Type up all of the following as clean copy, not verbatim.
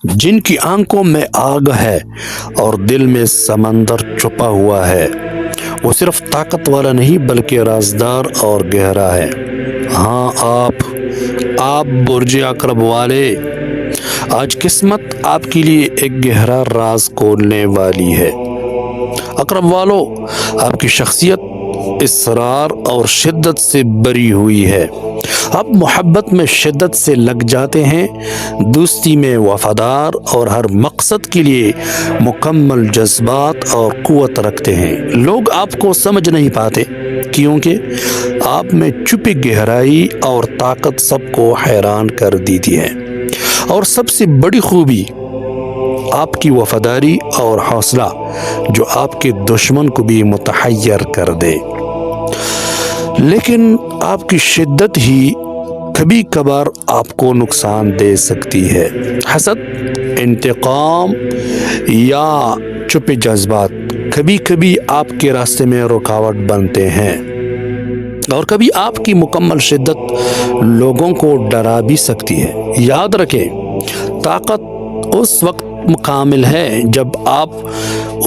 جن کی آنکھوں میں آگ ہے اور دل میں سمندر چھپا ہوا ہے، وہ صرف طاقت والا نہیں بلکہ رازدار اور گہرا ہے۔ ہاں آپ برج عقرب والے، آج قسمت آپ کے لیے ایک گہرا راز کھولنے والی ہے۔ عقرب والو، آپ کی شخصیت اصرار اور شدت سے بری ہوئی ہے۔ آپ محبت میں شدت سے لگ جاتے ہیں، دوستی میں وفادار اور ہر مقصد کے لیے مکمل جذبات اور قوت رکھتے ہیں۔ لوگ آپ کو سمجھ نہیں پاتے کیونکہ آپ میں چھپی گہرائی اور طاقت سب کو حیران کر دیتی ہے۔ اور سب سے بڑی خوبی آپ کی وفاداری اور حوصلہ، جو آپ کے دشمن کو بھی متحیر کر دے۔ لیکن آپ کی شدت ہی کبھی کبھار آپ کو نقصان دے سکتی ہے۔ حسد، انتقام یا چھپے جذبات کبھی کبھی آپ کے راستے میں رکاوٹ بنتے ہیں، اور کبھی آپ کی مکمل شدت لوگوں کو ڈرا بھی سکتی ہے۔ یاد رکھیں، طاقت اس وقت کامل ہے جب آپ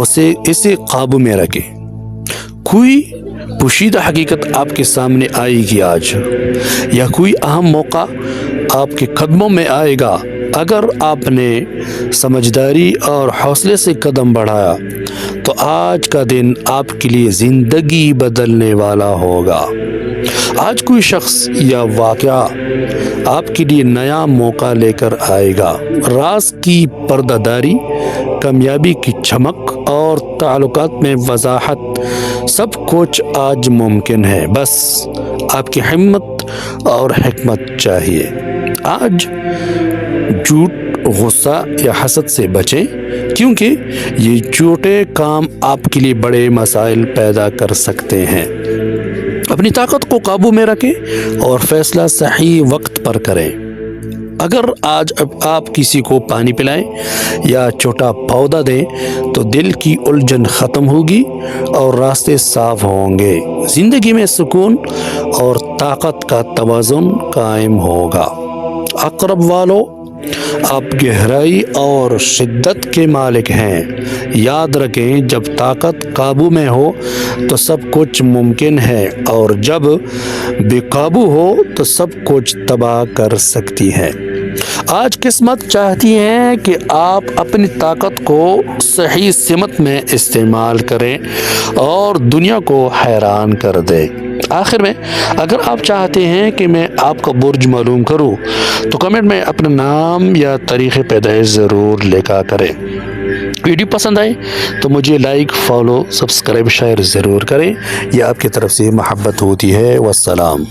اسے قابو میں رکھیں۔ کوئی پوشیدہ حقیقت آپ کے سامنے آئے گی آج، یا کوئی اہم موقع آپ کے قدموں میں آئے گا۔ اگر آپ نے سمجھداری اور حوصلے سے قدم بڑھایا تو آج کا دن آپ کے لیے زندگی بدلنے والا ہوگا۔ آج کوئی شخص یا واقعہ آپ کے لیے نیا موقع لے کر آئے گا۔ راز کی پردہ داری، کامیابی کی چمک اور تعلقات میں وضاحت، سب کچھ آج ممکن ہے، بس آپ کی ہمت اور حکمت چاہیے۔ آج جھوٹ، غصہ یا حسد سے بچیں، کیونکہ یہ چھوٹے کام آپ کے لیے بڑے مسائل پیدا کر سکتے ہیں۔ اپنی طاقت کو قابو میں رکھیں اور فیصلہ صحیح وقت پر کریں۔ اگر آج آپ کسی کو پانی پلائیں یا چھوٹا پودا دیں تو دل کی الجھن ختم ہوگی اور راستے صاف ہوں گے۔ زندگی میں سکون اور طاقت کا توازن قائم ہوگا۔ عقرب والو، آپ گہرائی اور شدت کے مالک ہیں۔ یاد رکھیں، جب طاقت قابو میں ہو تو سب کچھ ممکن ہے، اور جب بے قابو ہو تو سب کچھ تباہ کر سکتی ہے۔ آج قسمت چاہتی ہے کہ آپ اپنی طاقت کو صحیح سمت میں استعمال کریں اور دنیا کو حیران کر دیں۔ آخر میں، اگر آپ چاہتے ہیں کہ میں آپ کا برج معلوم کروں تو کمنٹ میں اپنا نام یا تاریخ پیدائش ضرور لکھا کریں۔ ویڈیو پسند آئے تو مجھے لائک، فالو، سبسکرائب، شیئر ضرور کریں۔ یہ آپ کی طرف سے محبت ہوتی ہے۔ والسلام۔